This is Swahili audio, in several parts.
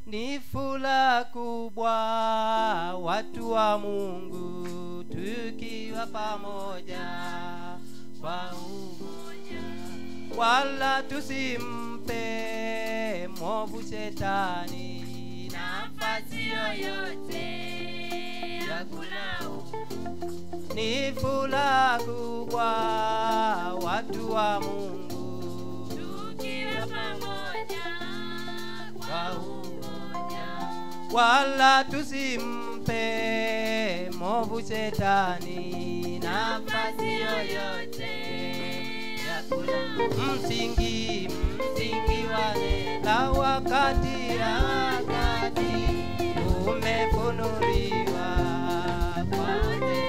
Ni furaha kubwa watu wa Mungu tukiwa pamoja kwa umoja, wala tusimpe mwovu shetani nafasi yoyote ya kulaumu. Ni furaha kubwa watu wa Mungu tukiwa pamoja kwa umoja, wala tusimpe mwovu shetani nafasi yoyote ya kulaumu. Msingi wa neno wakati umefunuliwa kwa wote,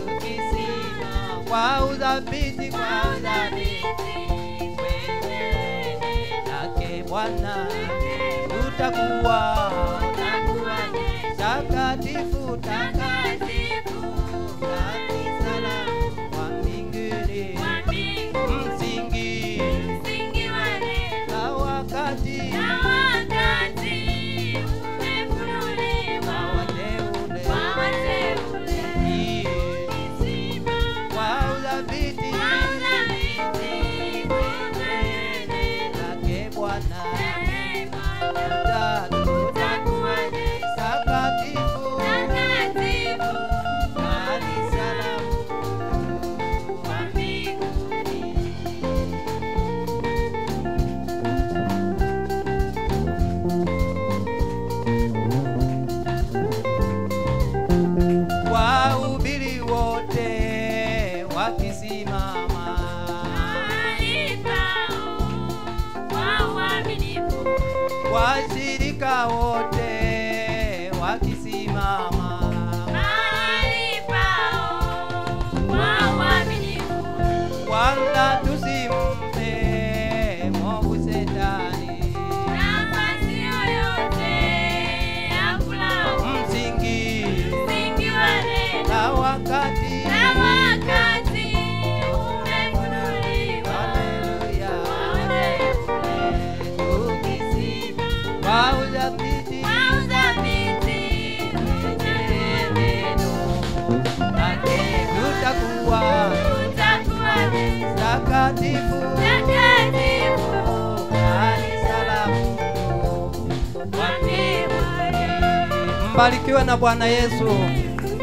tukisema kwa udhabiti kwenye lake Bwana tutakuwa takatifu kanisa wa mbinguni. Msingi wa neno wakati umefunuliwa kwa wateule, kwa udhabiti kwenye lake Bwana tutakuwa takatifu kanisa wa mbinguni. Wahubiri wote wakisimama, washirika wote wakisimama, wala tusimpe mwovu shetani nafasi yoyote ya kulaumu. Msingi wa neno na wakati umefunuliwa kwa udhabiti kwenye neno lake tutakuwa takatifu kanisa la Mungu wa mbinguni. Mbarikiwe na Bwana Yesu.